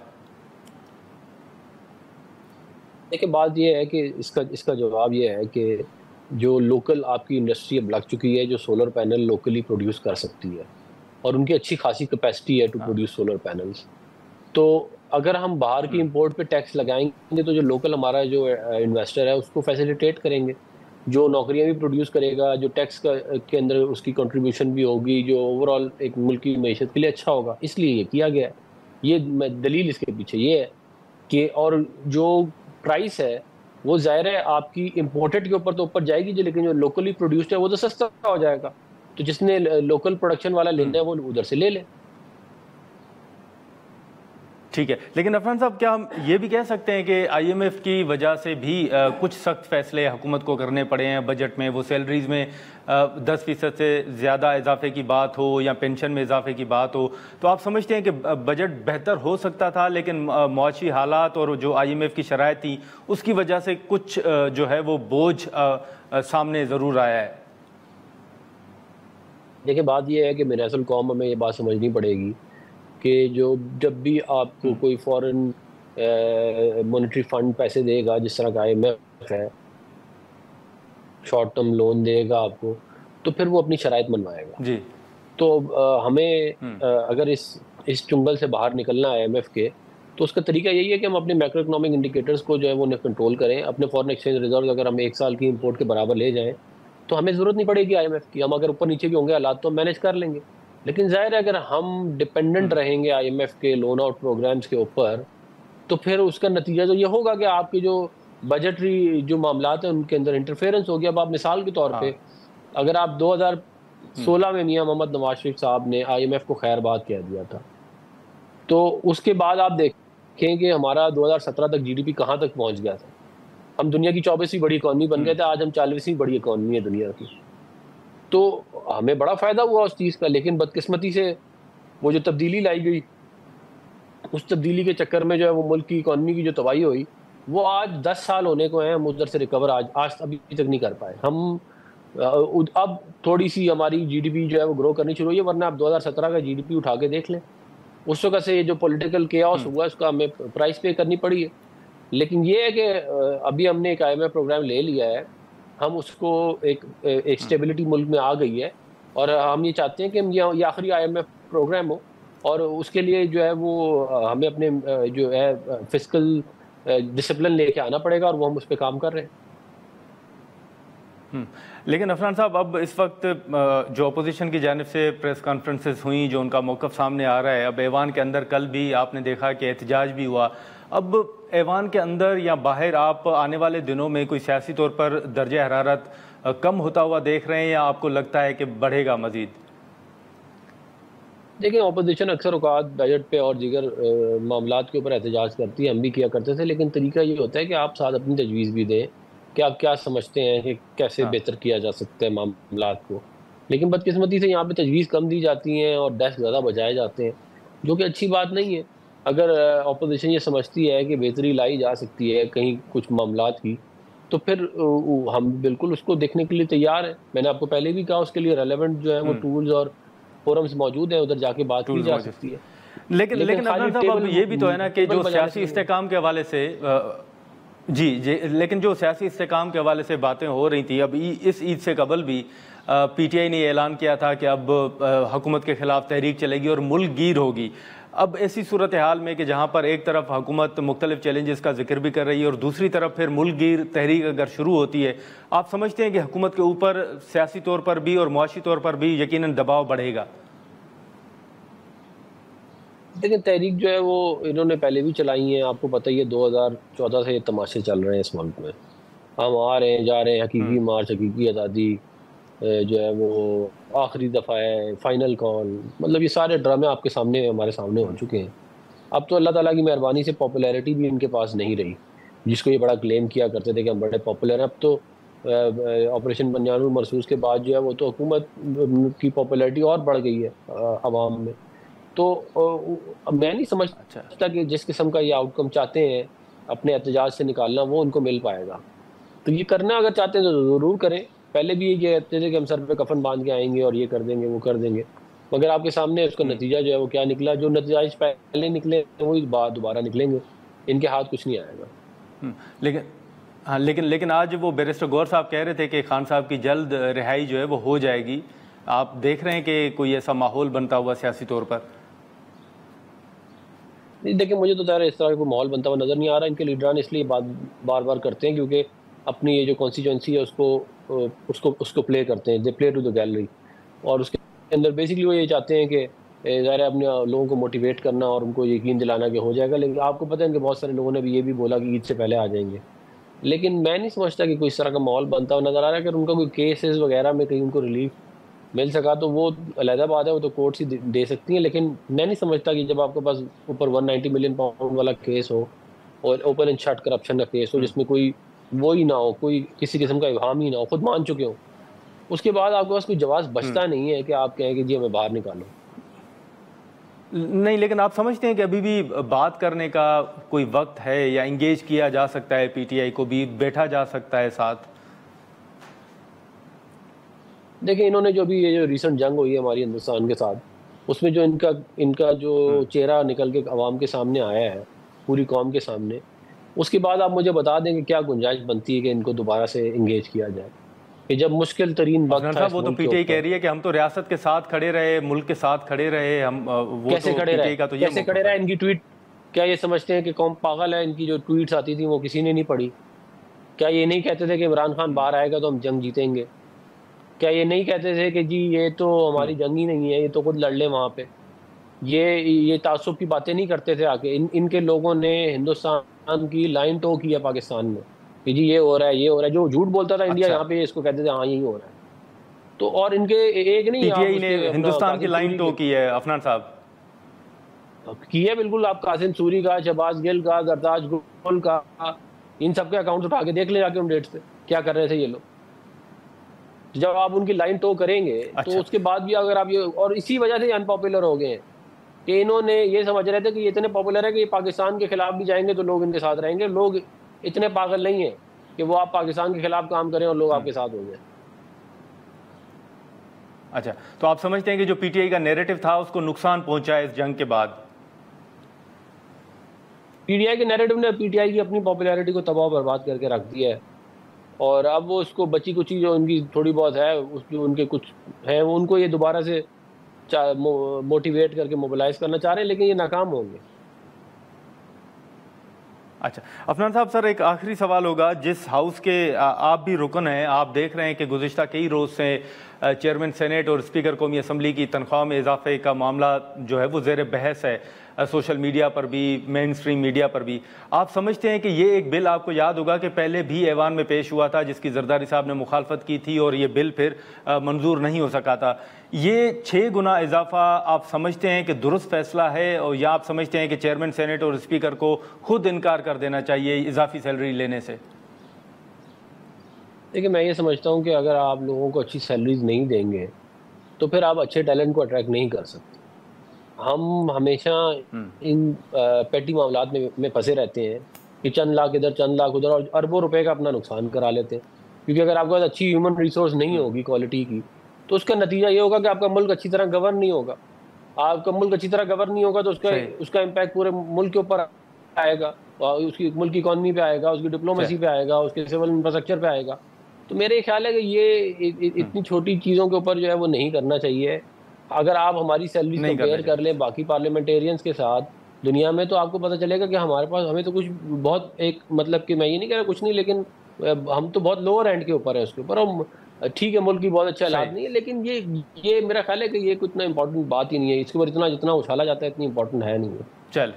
देखिए बात ये है कि इसका जवाब ये है कि जो लोकल आपकी इंडस्ट्री अब लग चुकी है, जो सोलर पैनल लोकली प्रोड्यूस कर सकती है, और उनकी अच्छी खासी कैपेसिटी है टू प्रोड्यूस सोलर पैनल्स। तो अगर हम बाहर की इंपोर्ट पे टैक्स लगाएंगे तो जो लोकल हमारा जो इन्वेस्टर है उसको फैसिलिटेट करेंगे, जो नौकरियां भी प्रोड्यूस करेगा, जो टैक्स के अंदर उसकी कंट्रीब्यूशन भी होगी, जो ओवरऑल एक मुल्क की मैशत के लिए अच्छा होगा। इसलिए ये किया गया है। ये दलील इसके पीछे ये है कि, और जो प्राइस है वो ज़ाहिर है आपकी इंपोर्टेड के ऊपर तो ऊपर जाएगी जी, लेकिन जो लोकली प्रोड्यूस्ड है वो तो सस्ता हो जाएगा। तो जिसने लोकल प्रोडक्शन वाला लेना है वो उधर से ले ले।
ठीक है, लेकिन अफनान साहब क्या हम ये भी कह सकते हैं कि आईएमएफ की वजह से भी कुछ सख्त फैसले हुकूमत को करने पड़े हैं बजट में? वो सैलरीज़ में 10% से ज़्यादा इजाफे की बात हो या पेंशन में इजाफे की बात हो, तो आप समझते हैं कि बजट बेहतर हो सकता था, लेकिन मौशी हालात और जो आईएमएफ की शराइत थी उसकी वजह से कुछ जो है वो बोझ सामने ज़रूर आया है?
देखिए बात यह है कि मिनासल कौम में ये बात समझनी पड़ेगी कि जब भी आपको कोई फॉरेन मॉनेटरी फंड पैसे देगा, जिस तरह का आईएमएफ है, शॉर्ट टर्म लोन देगा आपको, तो फिर वो अपनी शराइत मनवाएगा जी। तो हमें अगर इस चुंगल से बाहर निकलना है आईएमएफ के, तो उसका तरीका यही है कि हम अपने मैक्रो इकोनॉमिक इंडिकेटर्स को जो है वो कंट्रोल करें। अपने फॉरेन एक्सचेंज रिजर्व अगर हम 1 साल की इंपोर्ट के बराबर ले जाएं तो हमें ज़रूरत नहीं पड़ेगी आईएमएफ की। हम अगर ऊपर नीचे भी होंगे हालात तो हम मैनेज कर लेंगे। लेकिन ज़ाहिर है अगर हम डिपेंडेंट रहेंगे आईएमएफ के लोन आउट प्रोग्राम्स के ऊपर, तो फिर उसका नतीजा तो ये होगा कि आपकी जो बजटरी जो मामलात हैं उनके अंदर इंटरफेरेंस हो गया। अब आप मिसाल के तौर पे अगर आप 2016 में मियां मोहम्मद नवाज शरीफ साहब ने आईएमएफ को खैरबाद कह दिया था, तो उसके बाद आप देखें कि हमारा 2017 तक जीडीपी कहाँ तक पहुँच गया था। हम दुनिया की 24वीं बड़ी इकॉनमी बन गए थे, आज हम 40वीं बड़ी इकॉनमी है दुनिया की। तो हमें बड़ा फ़ायदा हुआ उस चीज़ का, लेकिन बदकिस्मती से वो जो तब्दीली लाई गई, उस तब्दीली के चक्कर में जो है वो मुल्क की इकॉनमी की जो तबाही हुई, वो आज 10 साल होने को हैं, हम उधर से रिकवर आज अभी तक नहीं कर पाए। हम अब थोड़ी सी हमारी जीडीपी जो है वो ग्रो करनी शुरू हुई है, वरना आप 2017 का जीडीपी उठा के देख लें, उस वक्त से ये जो पॉलिटिकल केओस हुआ उसका हमें प्राइस पे करनी पड़ी है। लेकिन ये है कि अभी हमने एक आईएमएफ प्रोग्राम ले लिया है, हम उसको एक स्टेबिलिटी मुल्क में आ गई है, और हम ये चाहते हैं कि हम ये आखिरी आईएमएफ प्रोग्राम हो, और उसके लिए जो है वो हमें अपने जो है फिस्कल डिसिप्लिन लेके आना पड़ेगा, और वो हम उस पर काम कर रहे हैं।
लेकिन अफरान साहब, अब इस वक्त जो अपोजिशन की जानिब से प्रेस कॉन्फ्रेंसेस हुई, जो उनका मौक़िफ़ सामने आ रहा है, अब ऐवान के अंदर कल भी आपने देखा कि एहतजाज भी हुआ। अब ऐवान के अंदर या बाहर आप आने वाले दिनों में कोई सियासी तौर पर दर्जा हरारत कम होता हुआ देख रहे हैं या आपको लगता है कि बढ़ेगा मज़ीद?
देखिए, अपोजिशन अक्सर औकात बजट पे और दीगर मामलात के ऊपर एहतजाज करती है, हम भी किया करते थे, लेकिन तरीका ये होता है कि आप साथ अपनी तजवीज़ भी दें कि आप क्या समझते हैं कि कैसे बेहतर किया जा सकता है मामलात को। लेकिन बदकिस्मती से यहाँ पे तजवीज़ कम दी जाती हैं और डेस्क ज़्यादा बजाए जाते हैं, जो कि अच्छी बात नहीं है। अगर अपोजिशन ये समझती है कि बेहतरी लाई जा सकती है कहीं कुछ मामलात की, तो फिर हम बिल्कुल उसको देखने के लिए तैयार हैं। मैंने आपको पहले भी कहा, उसके लिए रेलेवेंट जो है वो टूल्स और फोरम्स मौजूद हैं, उधर जाके बात की जा सकती है।
लेकिन अफरान साहब, अब ये भी तो है ना कि जो सियासी इस्तेकाम के हवाले से लेकिन जो सियासी इस्तेकाम के हवाले से बातें हो रही थी, अब इस ईद से कबल भी PTI ने ऐलान किया था कि अब हुकूमत के खिलाफ तहरीक चलेगी और मुल्क गिर होगी। अब ऐसी सूरत हाल में कि जहाँ पर एक तरफ हुकूमत मुख्तलिफ चैलेंजेस का जिक्र भी कर रही है और दूसरी तरफ फिर मुल्क गिर तहरीक अगर शुरू होती है, आप समझते हैं कि हुकूमत के ऊपर सियासी तौर पर भी और मुआशी तौर पर भी यकीनन दबाव बढ़ेगा?
देखिए, तहरीक जो है वो इन्होंने पहले भी चलाई है, आपको पता ही है। 2014 से ये तमाशे चल रहे हैं इस मुल्क में। हम आ रहे हैं, जा रहे हैं, हकीकी मार्च, हकीकी आज़ादी जो है वो आखिरी दफ़ा है, फाइनल कॉल, मतलब ये सारे ड्रामे आपके सामने, हमारे सामने हो चुके हैं। अब तो अल्लाह ताला की मेहरबानी से पॉपुलैरिटी भी इनके पास नहीं रही, जिसको ये बड़ा क्लेम किया करते थे कि हम बड़े पॉपुलर हैं। अब तो ऑपरेशन बंजानुर मरसूस के बाद जो है वो तो हुकूमत की पॉपुलैरिटी और बढ़ गई है अवाम में। तो मैं नहीं समझता कि जिस किस्म का ये आउटकम चाहते हैं अपने एहतजाज से निकालना, वो उनको मिल पाएगा। तो ये करना अगर चाहते हैं तो ज़रूर करें। पहले भी ये कहते थे कि हम सर पे कफन बांध के आएंगे और ये कर देंगे, वो कर देंगे, मगर आपके सामने उसका नतीजा जो है वो क्या निकला। जो नतीजा पहले निकले वही दोबारा निकलेंगे, इनके हाथ कुछ नहीं आएगा।
लेकिन हाँ, लेकिन आज वो बैरिस्टर गौर साहब कह रहे थे कि खान साहब की जल्द रिहाई जो है वो हो जाएगी। आप देख रहे हैं कि कोई ऐसा माहौल बनता हुआ सियासी तौर पर?
नहीं, देखिए, मुझे तो इस तरह का कोई माहौल बनता हुआ नज़र नहीं आ रहा। इनके लीडरान इसलिए बार बार करते हैं क्योंकि अपनी ये जो कॉन्स्टिट्यूंसी है उसको प्ले करते हैं, they play to the gallery. और उसके अंदर बेसिकली वो ये चाहते हैं कि ज़ाहिर है अपने लोगों को मोटिवेट करना और उनको यकीन दिलाना कि हो जाएगा। लेकिन आपको पता है कि बहुत सारे लोगों ने भी ये भी बोला कि ईद से पहले आ जाएंगे, लेकिन मैं नहीं समझता कि कोई इस तरह का माहौल बनता हुआ नज़र आ रहा है। अगर उनका कोई केसेस वगैरह में कहीं उनको रिलीफ मिल सका तो वो अलहदा बात है, वो तो कोर्ट्स ही दे सकती हैं। लेकिन मैं नहीं समझता कि जब आपके पास ऊपर 190 मिलियन पाउंड वाला केस हो और ओपन एंड शट करप्शन का केस हो, जिसमें कोई वो ही ना हो, कोई किसी किस्म का इबाहम ही ना हो, खुद मान चुके हो, उसके बाद आपके पास कोई जवाब बचता नहीं है कि आप कहें कि जी हमें बाहर निकालो।
नहीं, लेकिन आप समझते हैं कि अभी भी बात करने का कोई वक्त है या इंगेज किया जा सकता है, PTI को भी बैठा जा सकता है साथ?
देखिए, इन्होंने जो भी ये जो रिसेंट जंग हुई है हमारी हिंदुस्तान के साथ, उसमें जो इनका जो चेहरा निकल के अवाम के सामने आया है, पूरी कौम के सामने, उसके बाद आप मुझे बता दें कि क्या गुंजाइश बनती है कि इनको दोबारा से इंगेज किया जाए कि जब मुश्किल तरीन वक्त था।
वो तो PTI कह रही है कि हम तो रियासत के साथ खड़े रहे, मुल्क के साथ खड़े रहे। हम वो
कैसे
तो
खड़े रहे?
तो
कैसे खड़े रहे? इनकी ट्वीट, क्या ये समझते हैं कि कौम पागल है? इनकी जो ट्वीट्स आती थी वो किसी ने नहीं पढ़ी? क्या ये नहीं कहते थे कि इमरान खान बाहर आएगा तो हम जंग जीतेंगे? क्या ये नहीं कहते थे कि जी ये तो हमारी जंग ही नहीं है, ये तो खुद लड़ ले वहाँ पे? ये तासुब की बातें नहीं करते थे आके। इनके लोगों ने हिंदुस्तान की लाइन टो की है पाकिस्तान में कि जी ये हो रहा है, ये हो रहा है। जो झूठ बोलता था इंडिया, यहाँ पे इसको कहते थे हाँ यही हो रहा है। तो और इनके एक नहीं,
PTI ने हिंदुस्तान की लाइन टो की है अफनान साहब,
की है बिल्कुल। आप कासिम सूरी का, शहबाज गिल का, गरताज गुल का, इन सबके अकाउंट उठा के देख ले जाके उन डेट से क्या कर रहे थे ये लोग। जब आप उनकी लाइन टो करेंगे तो उसके बाद भी अगर आप ये, और इसी वजह से अनपॉपुलर हो गए हैं कि इन्होंने ये समझ रहे थे कि ये इतने पॉपुलर है कि ये पाकिस्तान के खिलाफ भी जाएंगे तो लोग इनके साथ रहेंगे। लोग इतने पागल नहीं है कि वो आप पाकिस्तान के खिलाफ काम करें और लोग आपके साथ होंगे।
अच्छा, तो आप समझते हैं कि जो PTI का नैरेटिव था उसको नुकसान पहुंचा है इस जंग के बाद?
PTI के नैरेटिव ने PTI की अपनी पॉपुलैरिटी को तबाह बर्बाद करके रख दिया है और अब वो उसको बची कुची जो उनकी थोड़ी बहुत है, उस जो उनके कुछ है, वो उनको ये दोबारा से मोटिवेट करके मोबिलाइज करना चाह रहे हैं, लेकिन ये नाकाम होंगे।
अच्छा अफनान साहब, सर एक आखिरी सवाल होगा, जिस हाउस के आप भी रुकन हैं, आप देख रहे हैं कि गुज़िश्ता कई रोज़ से चेयरमैन सेनेट और स्पीकर कौमी असम्बली की तनख्वाह में इजाफे का मामला जो है वो ज़ेर बहस है, सोशल मीडिया पर भी, मेन स्ट्रीम मीडिया पर भी। आप समझते हैं कि ये एक बिल, आपको याद होगा कि पहले भी ऐवान में पेश हुआ था जिसकी जरदारी साहब ने मुखालफत की थी और ये बिल फिर मंजूर नहीं हो सका था, ये 6 गुना इजाफा आप समझते हैं कि दुरुस्त फैसला है, और या आप समझते हैं कि चेयरमैन सेनेट और स्पीकर को खुद इनकार कर देना चाहिए इजाफी सैलरी लेने से?
देखिए, मैं ये समझता हूँ कि अगर आप लोगों को अच्छी सैलरीज नहीं देंगे तो फिर आप अच्छे टैलेंट को अट्रैक्ट नहीं कर सकते। हम हमेशा इन पेटी मामलात में फंसे रहते हैं कि चंद लाख इधर चंद लाख उधर, और अरबों रुपए का अपना नुकसान करा लेते हैं। क्योंकि अगर आपके पास अच्छी ह्यूमन रिसोर्स नहीं होगी क्वालिटी की, तो उसका नतीजा ये होगा कि आपका मुल्क अच्छी तरह गवर्न नहीं होगा। आपका मुल्क अच्छी तरह गवर्न नहीं होगा तो उसका इम्पैक्ट पूरे मुल्क के ऊपर आएगा, और उसकी मुल्क की इकॉनमी पे आएगा, उसकी डिप्लोमेसी पे आएगा, उसके सिविल इंफ्रास्ट्रक्चर पे आएगा। तो मेरे ख्याल है कि ये इतनी छोटी चीज़ों के ऊपर जो है वो नहीं करना चाहिए। अगर आप हमारी सैलरी कंपेयर कर लें बाकी पार्लियामेंटेरियंस के साथ दुनिया में, तो आपको पता चलेगा कि हमारे पास, हमें तो कुछ बहुत एक, मतलब कि मैं ये नहीं कह रहा कुछ नहीं, लेकिन हम तो बहुत लोअर एंड के ऊपर है उसके ऊपर। हम ठीक है, मुल्क की बहुत अच्छा हालात नहीं है, लेकिन ये मेरा ख्याल है कि ये कुछ इतना इंपॉर्टेंट बात ही नहीं है। इसके ऊपर इतना जितना उछाला जाता है इतनी इंपॉर्टेंट है नहीं है।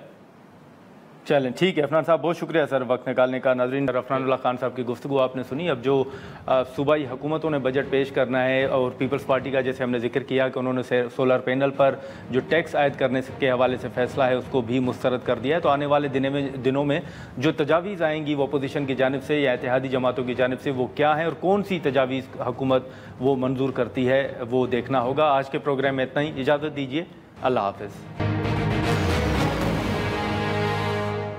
चलें ठीक है अफनान साहब, बहुत शुक्रिया सर वक्त निकालने का। नाज़रीन, अफनानुल्लाह खान साहब की गुफ्तगू आपने सुनी। अब जो सूबाई हुकूमतों ने बजट पेश करना है, और पीपल्स पार्टी का जैसे हमने जिक्र किया कि उन्होंने सोलर पैनल पर जो टैक्स आयद करने के हवाले से फ़ैसला है उसको भी मुस्तरद कर दिया है, तो आने वाले दिनों में जो तजावीज़ आएंगी वो अपोजिशन की जानिब से या इत्तेहादी जमातों की जानिब से, वो क्या है और कौन सी तजावीज़ हुकूमत वो मंजूर करती है, वो देखना होगा। आज के प्रोग्राम में इतना ही, इजाज़त दीजिए, अल्लाह हाफ़िज़।